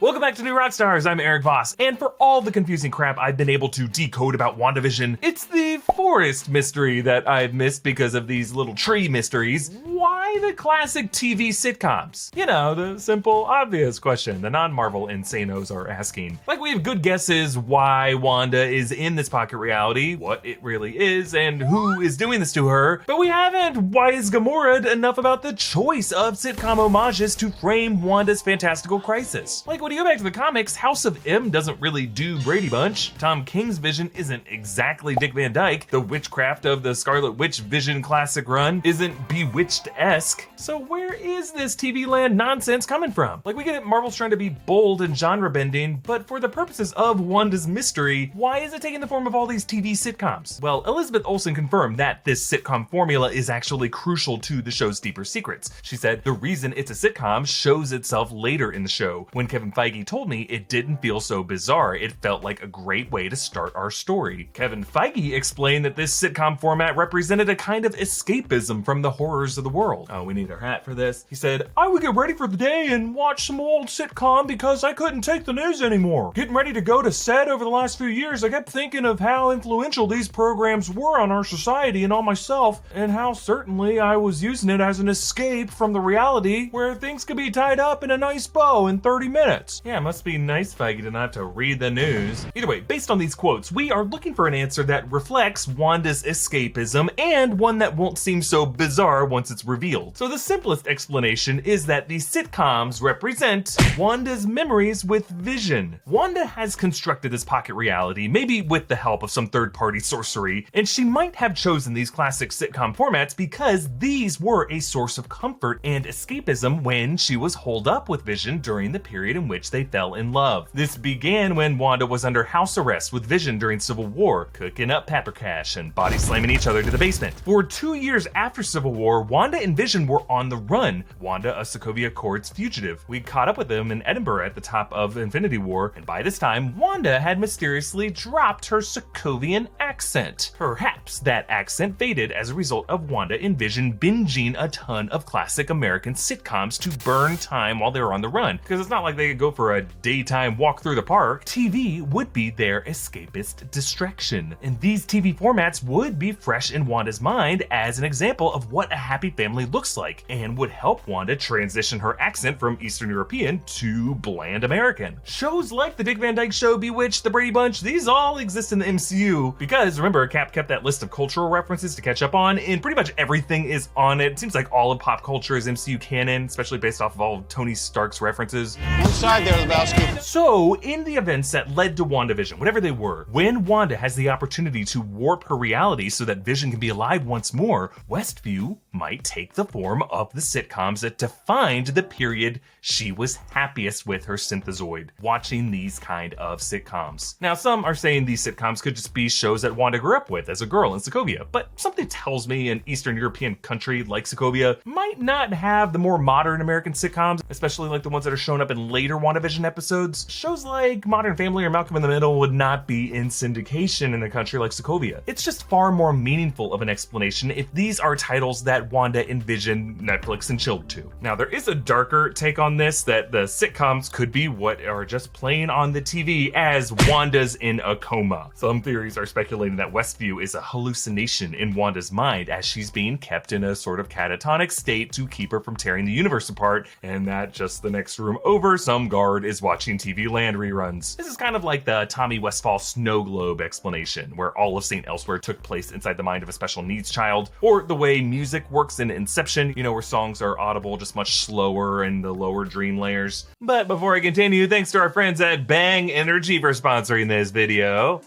Welcome back to New Rockstars, I'm Erik Voss, and for all the confusing crap I've been able to decode about WandaVision, it's the forest mystery that I've missed because of these little tree mysteries. Why the classic TV sitcoms? You know, the simple, obvious question the non-Marvel insanos are asking. Like, we have good guesses why Wanda is in this pocket reality, what it really is, and who is doing this to her, but we haven't wise Gamora'd enough about the choice of sitcom homages to frame Wanda's fantastical crisis. Like, when you go back to the comics, House of M doesn't really do Brady Bunch. Tom King's Vision isn't exactly Dick Van Dyke. The witchcraft of the Scarlet Witch Vision classic run isn't Bewitched-esque. So where is this TV land nonsense coming from? Like, we get it, Marvel's trying to be bold and genre bending, but for the purposes of Wanda's mystery, why is it taking the form of all these TV sitcoms? Well, Elizabeth Olsen confirmed that this sitcom formula is actually crucial to the show's deeper secrets. She said, the reason it's a sitcom shows itself later in the show. When Kevin Feige told me, it didn't feel so bizarre. It felt like a great way to start our story. Kevin Feige explained that this sitcom format represented a kind of escapism from the horrors of the world. Oh, we need our hat for this. He said, I would get ready for the day and watch some old sitcom because I couldn't take the news anymore. Getting ready to go to set over the last few years, I kept thinking of how influential these programs were on our society and on myself, and how certainly I was using it as an escape from the reality where things could be tied up in a nice bow in 30 minutes. Yeah, it must be nice, Feige, to not have to read the news. Either way, based on these quotes, we are looking for an answer that reflects Wanda's escapism and one that won't seem so bizarre once it's revealed. So the simplest explanation is that these sitcoms represent Wanda's memories with Vision. Wanda has constructed this pocket reality, maybe with the help of some third-party sorcery, and she might have chosen these classic sitcom formats because these were a source of comfort and escapism when she was holed up with Vision during the period in which they fell in love. This began when Wanda was under house arrest with Vision during Civil War, cooking up pepper cash and body slamming each other to the basement. For 2 years after Civil War, Wanda and Vision were on the run. Wanda, a Sokovia Accords fugitive. We caught up with them in Edinburgh at the top of Infinity War, and by this time, Wanda had mysteriously dropped her Sokovian accent. Perhaps that accent faded as a result of Wanda and Vision binging a ton of classic American sitcoms to burn time while they were on the run, because it's not like they could go for a daytime walk through the park. TV would be their escapist distraction, and these TV formats would be fresh in Wanda's mind as an example of what a happy family looks like, and would help Wanda transition her accent from Eastern European to bland American. Shows like the Dick Van Dyke Show, Bewitched, the Brady Bunch, these all exist in the MCU because, remember, Cap kept that list of cultural references to catch up on, and pretty much everything is on it. It seems like all of pop culture is MCU canon, especially based off of all of Tony Stark's references. One side there, Lebowski. So, in the events that led to WandaVision, whatever they were, when Wanda has the opportunity to warp her reality so that Vision can be alive once more, Westview might take the form of the sitcoms that defined the period she was happiest with her synthezoid, watching these kind of sitcoms. Now, some are saying these sitcoms could just be shows that Wanda grew up with as a girl in Sokovia, but something tells me an Eastern European country like Sokovia might not have the more modern American sitcoms, especially like the ones that are shown up in later WandaVision episodes. Shows like Modern Family or Malcolm in the Middle would not be in syndication in a country like Sokovia. It's just far more meaningful of an explanation if these are titles that Wanda and Vision Netflix and chilled to. Now, there is a darker take on this, that the sitcoms could be what are just playing on the TV as Wanda's in a coma. Some theories are speculating that Westview is a hallucination in Wanda's mind as she's being kept in a sort of catatonic state to keep her from tearing the universe apart, and that just the next room over, some guard is watching TV Land reruns. This is kind of like the Tommy Westphal snow globe explanation, where all of St. Elsewhere took place inside the mind of a special needs child, or the way music works in Inception, you know, where songs are audible just much slower in the lower dream layers. But before I continue, thanks to our friends at Bang Energy for sponsoring this video.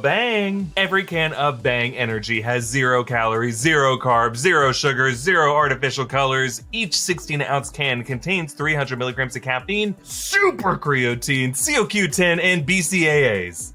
Bang! Every can of Bang Energy has 0 calories, 0 carbs, 0 sugars, 0 artificial colors. Each 16-ounce can contains 300 milligrams of caffeine, super creatine, CoQ10, and BCAAs.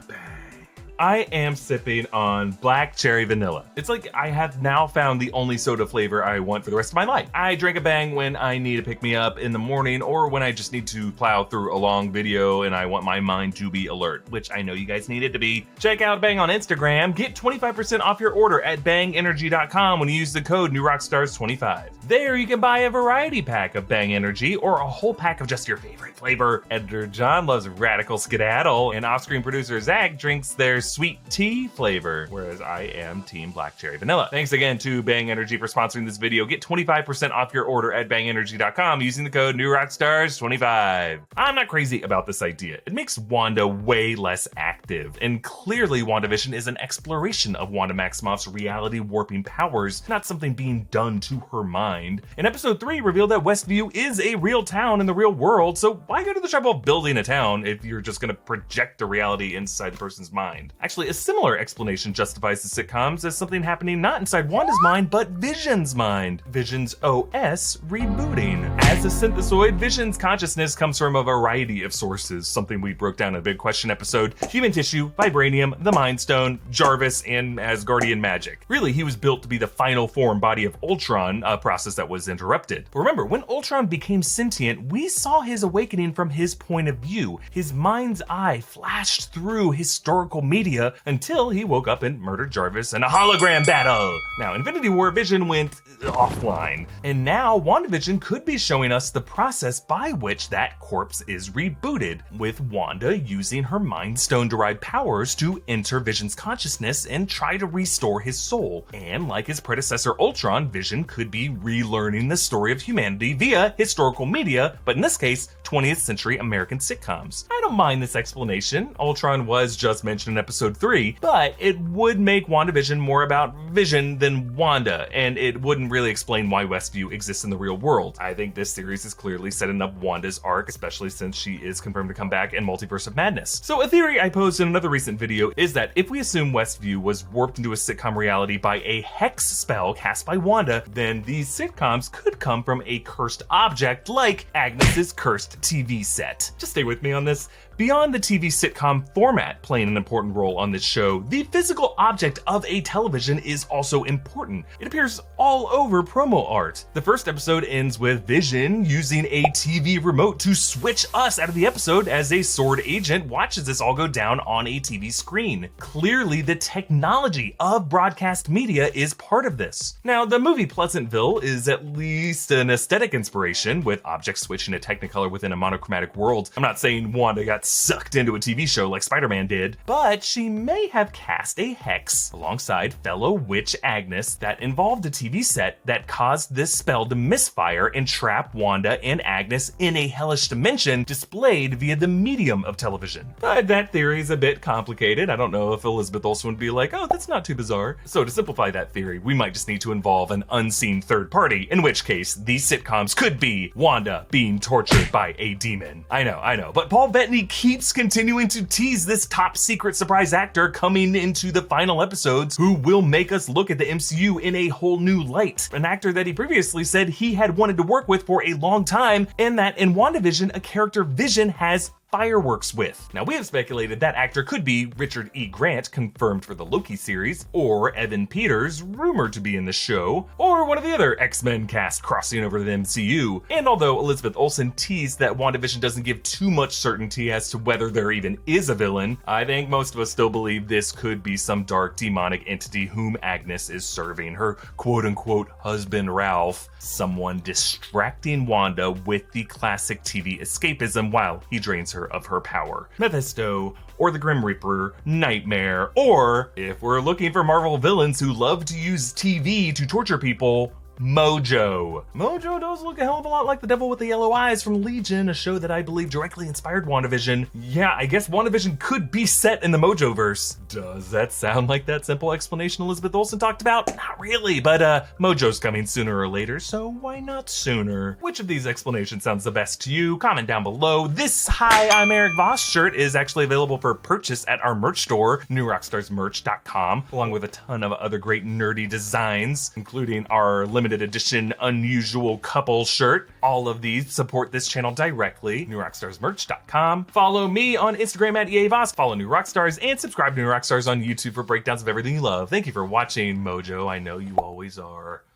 Bang. I am sipping on black cherry vanilla. It's like I have now found the only soda flavor I want for the rest of my life. I drink a Bang when I need to pick me up in the morning or when I just need to plow through a long video and I want my mind to be alert, which I know you guys need it to be. Check out Bang on Instagram. Get 25% off your order at bangenergy.com when you use the code NewRockstars25. There you can buy a variety pack of Bang Energy or a whole pack of just your favorite flavor. Editor John loves radical skedaddle, and off-screen producer Zach drinks their sweet tea flavor, whereas I am team black cherry vanilla. Thanks again to Bang Energy for sponsoring this video. Get 25% off your order at bangenergy.com using the code NewRockstars25. I'm not crazy about this idea. It makes Wanda way less active, and clearly WandaVision is an exploration of Wanda Maximoff's reality warping powers, not something being done to her mind. In episode 3 revealed that Westview is a real town in the real world, so why go to the trouble of building a town if you're just gonna project the reality inside the person's mind? Actually, a similar explanation justifies the sitcoms as something happening not inside Wanda's mind, but Vision's mind. Vision's OS rebooting. As a synthesoid, Vision's consciousness comes from a variety of sources, something we broke down in a Big Question episode: human tissue, vibranium, the Mind Stone, Jarvis, and Asgardian magic. Really, he was built to be the final form body of Ultron, a process that was interrupted. But remember, when Ultron became sentient, we saw his awakening from his point of view. His mind's eye flashed through historical media until he woke up and murdered Jarvis in a hologram battle. Now, Infinity War, Vision went offline, and now WandaVision could be showing us the process by which that corpse is rebooted, with Wanda using her Mind Stone-derived powers to enter Vision's consciousness and try to restore his soul. And like his predecessor Ultron, Vision could be relearning the story of humanity via historical media, but in this case, 20th century American sitcoms. I don't mind this explanation. Ultron was just mentioned in episode 3, but it would make WandaVision more about Vision than Wanda, and it wouldn't really explain why Westview exists in the real world. I think this series is clearly setting up Wanda's arc, especially since she is confirmed to come back in Multiverse of Madness. So a theory I posed in another recent video is that if we assume Westview was warped into a sitcom reality by a hex spell cast by Wanda, then these sitcoms could come from a cursed object like Agnes's cursed TV set. Just stay with me on this. Beyond the TV sitcom format playing an important role on this show, the physical object of a television is also important. It appears all over promo art. The first episode ends with Vision using a TV remote to switch us out of the episode as a sword agent watches this all go down on a TV screen. Clearly, the technology of broadcast media is part of this. Now, the movie Pleasantville is at least an aesthetic inspiration, with objects switching to Technicolor within a monochromatic world. I'm not saying Wanda got sucked into a TV show like Spider-Man did, but she may have cast a hex alongside fellow witch Agnes that involved a TV set that caused this spell to misfire and trap Wanda and Agnes in a hellish dimension displayed via the medium of television. But that theory is a bit complicated. I don't know if Elizabeth Olsen would be like, oh, that's not too bizarre. So to simplify that theory, we might just need to involve an unseen third party, in which case these sitcoms could be Wanda being tortured by a demon. I know, but Paul Bettany keeps continuing to tease this top secret surprise actor coming into the final episodes who will make us look at the MCU in a whole new light. An actor that he previously said he had wanted to work with for a long time, and that in WandaVision, a character Vision has fireworks with. Now, we have speculated that actor could be Richard E. Grant, confirmed for the Loki series, or Evan Peters, rumored to be in the show, or one of the other X-Men cast crossing over to the MCU. And although Elizabeth Olsen teased that WandaVision doesn't give too much certainty as to whether there even is a villain, I think most of us still believe this could be some dark demonic entity whom Agnes is serving, her quote-unquote husband Ralph, someone distracting Wanda with the classic TV escapism while he drains her of her power. Mephisto, or the Grim Reaper, Nightmare, or, if we're looking for Marvel villains who love to use TV to torture people, Mojo. Mojo does look a hell of a lot like the devil with the yellow eyes from Legion, a show that I believe directly inspired WandaVision. Yeah, I guess WandaVision could be set in the MOJOVERSE. Does that sound like that simple explanation Elizabeth Olsen talked about? Not really, but Mojo's coming sooner or later, so why not sooner? Which of these explanations sounds the best to you? Comment down below. This Hi, I'm Erik Voss shirt is actually available for purchase at our merch store, newrockstarsmerch.com, along with a ton of other great nerdy designs, including our limited limited edition unusual couple shirt. All of these support this channel directly. NewRockstarsMerch.com. Follow me on Instagram at EA Voss. Follow New Rockstars and subscribe to New Rockstars on YouTube for breakdowns of everything you love. Thank you for watching, Mojo. I know you always are.